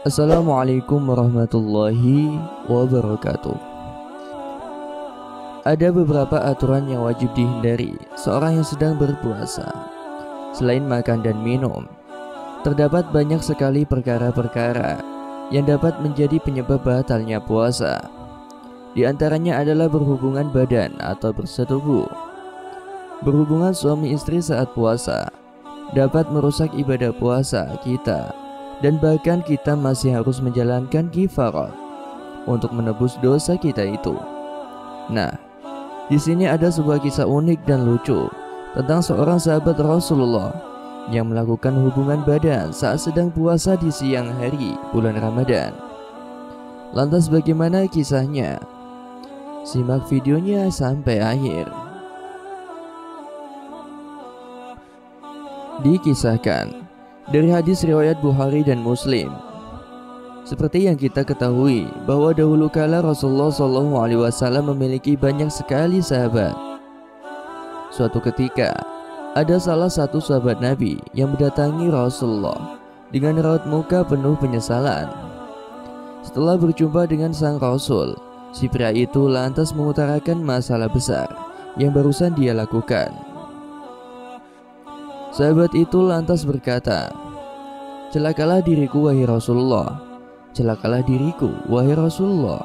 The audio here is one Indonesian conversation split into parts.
Assalamualaikum warahmatullahi wabarakatuh. Ada beberapa aturan yang wajib dihindari seorang yang sedang berpuasa. Selain makan dan minum, terdapat banyak sekali perkara-perkara yang dapat menjadi penyebab batalnya puasa. Di antaranya adalah berhubungan badan atau bersetubuh. Berhubungan suami istri saat puasa dapat merusak ibadah puasa kita, dan bahkan kita masih harus menjalankan kifarat untuk menebus dosa kita itu. Nah, di sini ada sebuah kisah unik dan lucu tentang seorang sahabat Rasulullah yang melakukan hubungan badan saat sedang puasa di siang hari bulan Ramadan. Lantas bagaimana kisahnya? Simak videonya sampai akhir. Dikisahkan dari hadis riwayat Bukhari dan Muslim. Seperti yang kita ketahui bahwa dahulu kala Rasulullah SAW memiliki banyak sekali sahabat. Suatu ketika ada salah satu sahabat Nabi yang mendatangi Rasulullah dengan raut muka penuh penyesalan. Setelah berjumpa dengan sang Rasul, si pria itu lantas mengutarakan masalah besar yang barusan dia lakukan. Sahabat itu lantas berkata, "Celakalah diriku wahai Rasulullah, celakalah diriku wahai Rasulullah."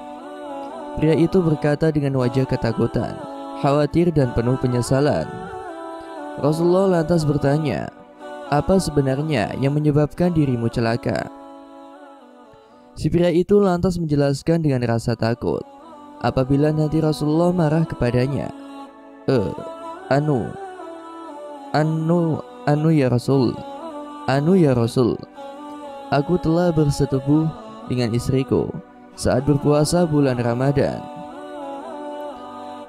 Pria itu berkata dengan wajah ketakutan, khawatir dan penuh penyesalan. Rasulullah lantas bertanya, "Apa sebenarnya yang menyebabkan dirimu celaka?" Si pria itu lantas menjelaskan dengan rasa takut apabila nanti Rasulullah marah kepadanya. Anu ya Rasul, aku telah bersetubuh dengan istriku saat berpuasa bulan Ramadan."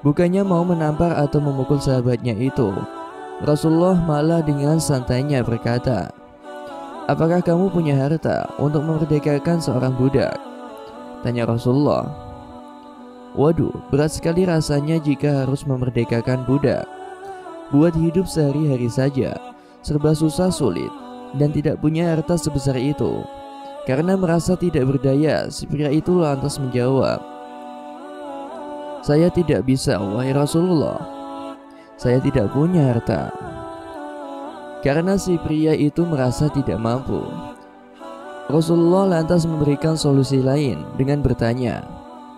Bukannya mau menampar atau memukul sahabatnya itu, Rasulullah malah dengan santainya berkata, "Apakah kamu punya harta untuk memerdekakan seorang budak?" Tanya Rasulullah. "Waduh, berat sekali rasanya jika harus memerdekakan budak. Buat hidup sehari-hari saja serba susah sulit, dan tidak punya harta sebesar itu." Karena merasa tidak berdaya, si pria itu lantas menjawab, "Saya tidak bisa, wahai Rasulullah. Saya tidak punya harta." Karena si pria itu merasa tidak mampu, Rasulullah lantas memberikan solusi lain dengan bertanya,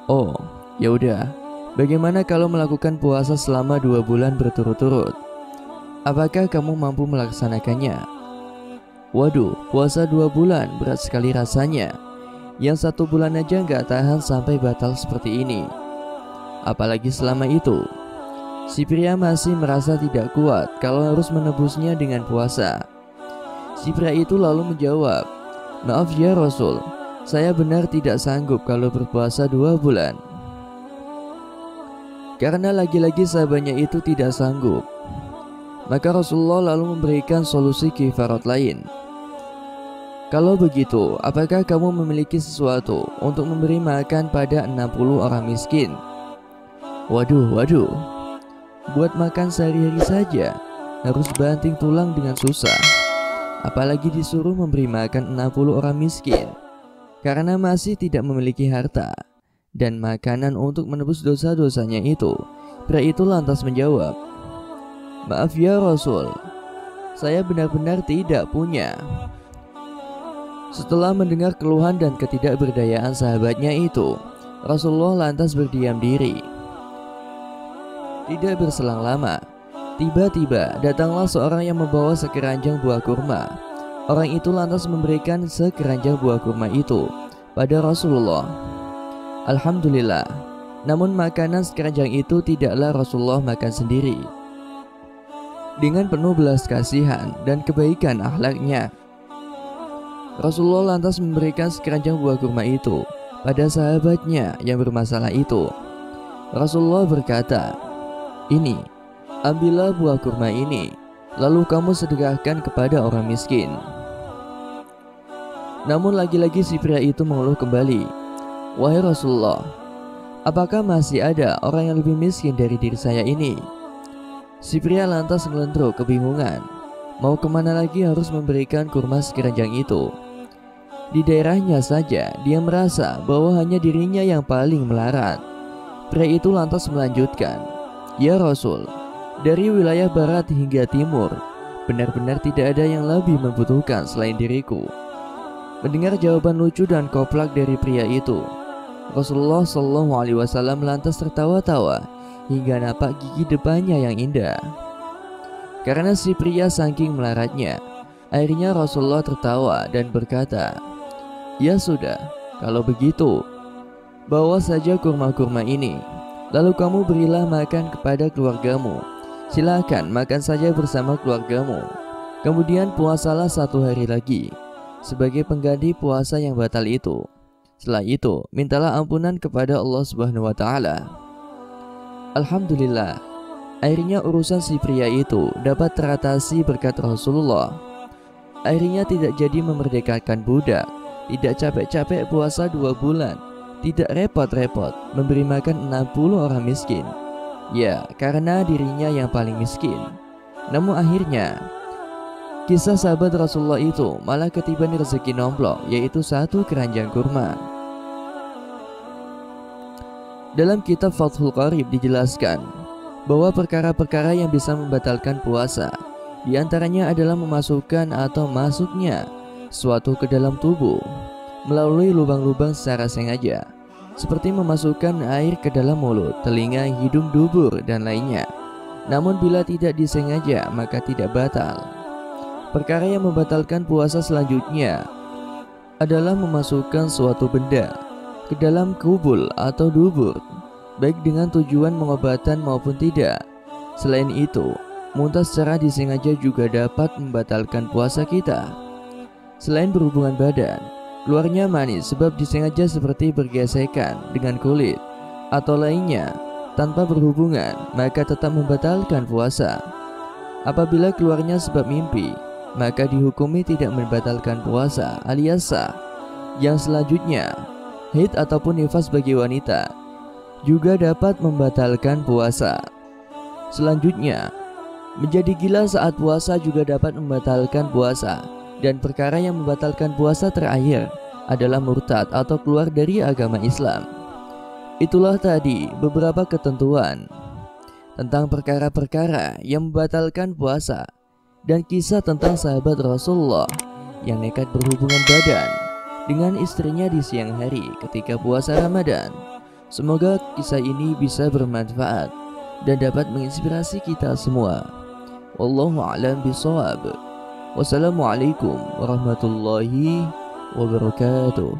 "Oh, ya udah, bagaimana kalau melakukan puasa selama 2 bulan berturut-turut? Apakah kamu mampu melaksanakannya?" Waduh, puasa 2 bulan berat sekali rasanya. Yang 1 bulan aja nggak tahan sampai batal seperti ini, apalagi selama itu. Si pria masih merasa tidak kuat kalau harus menebusnya dengan puasa. Si pria itu lalu menjawab, "Maaf ya Rasul, saya benar tidak sanggup kalau berpuasa 2 bulan." Karena lagi-lagi sahabatnya itu tidak sanggup, maka Rasulullah lalu memberikan solusi kifarat lain. "Kalau begitu, apakah kamu memiliki sesuatu untuk memberi makan pada 60 orang miskin?" Waduh, buat makan sehari-hari saja harus banting tulang dengan susah, apalagi disuruh memberi makan 60 orang miskin. Karena masih tidak memiliki harta dan makanan untuk menebus dosa-dosanya itu, pria itu lantas menjawab, "Maaf ya Rasul, saya benar-benar tidak punya." Setelah mendengar keluhan dan ketidakberdayaan sahabatnya itu, Rasulullah lantas berdiam diri. Tidak berselang lama, tiba-tiba datanglah seorang yang membawa sekeranjang buah kurma. Orang itu lantas memberikan sekeranjang buah kurma itu pada Rasulullah. Alhamdulillah, namun makanan sekeranjang itu tidaklah Rasulullah makan sendiri. Dengan penuh belas kasihan dan kebaikan akhlaknya, Rasulullah lantas memberikan sekeranjang buah kurma itu pada sahabatnya yang bermasalah itu. Rasulullah berkata, "Ini, ambillah buah kurma ini, lalu kamu sedekahkan kepada orang miskin." Namun lagi-lagi si pria itu mengeluh kembali, "Wahai Rasulullah, apakah masih ada orang yang lebih miskin dari diri saya ini?" Si pria lantas ngelendruk kebingungan, mau kemana lagi harus memberikan kurma sekeranjang itu. Di daerahnya saja dia merasa bahwa hanya dirinya yang paling melarat. Pria itu lantas melanjutkan, "Ya Rasul, dari wilayah barat hingga timur, benar-benar tidak ada yang lebih membutuhkan selain diriku." Mendengar jawaban lucu dan koplak dari pria itu, Rasulullah Shallallahu Alaihi Wasallam lantas tertawa-tawa hingga nampak gigi depannya yang indah. Karena si pria saking melaratnya, akhirnya Rasulullah tertawa dan berkata, "Ya sudah, kalau begitu, bawa saja kurma-kurma ini, lalu kamu berilah makan kepada keluargamu. Silakan makan saja bersama keluargamu. Kemudian puasalah 1 hari lagi sebagai pengganti puasa yang batal itu. Setelah itu, mintalah ampunan kepada Allah Subhanahu wa Ta'ala." Alhamdulillah, akhirnya urusan si pria itu dapat teratasi berkat Rasulullah. Akhirnya tidak jadi memerdekakan budak, tidak capek-capek puasa 2 bulan, tidak repot-repot memberi makan 60 orang miskin. Ya, karena dirinya yang paling miskin. Namun akhirnya, kisah sahabat Rasulullah itu malah ketiban rezeki nomplok, yaitu 1 keranjang kurma. Dalam kitab Fathul Qarib dijelaskan bahwa perkara-perkara yang bisa membatalkan puasa diantaranya adalah memasukkan atau masuknya suatu ke dalam tubuh melalui lubang-lubang secara sengaja, seperti memasukkan air ke dalam mulut, telinga, hidung, dubur, dan lainnya. Namun bila tidak disengaja maka tidak batal. Perkara yang membatalkan puasa selanjutnya adalah memasukkan suatu benda ke dalam kubul atau dubur, baik dengan tujuan pengobatan maupun tidak. Selain itu, muntah secara disengaja juga dapat membatalkan puasa kita. Selain berhubungan badan, keluarnya manis sebab disengaja seperti bergesekan dengan kulit atau lainnya tanpa berhubungan, maka tetap membatalkan puasa. Apabila keluarnya sebab mimpi, maka dihukumi tidak membatalkan puasa alias sah. Yang selanjutnya, haid ataupun nifas bagi wanita juga dapat membatalkan puasa. Selanjutnya, menjadi gila saat puasa juga dapat membatalkan puasa. Dan perkara yang membatalkan puasa terakhir adalah murtad atau keluar dari agama Islam. Itulah tadi beberapa ketentuan tentang perkara-perkara yang membatalkan puasa dan kisah tentang sahabat Rasulullah yang nekat berhubungan badan dengan istrinya di siang hari ketika puasa Ramadan. Semoga kisah ini bisa bermanfaat dan dapat menginspirasi kita semua. Wallahu a'lam bishawab. Wassalamualaikum warahmatullahi wabarakatuh.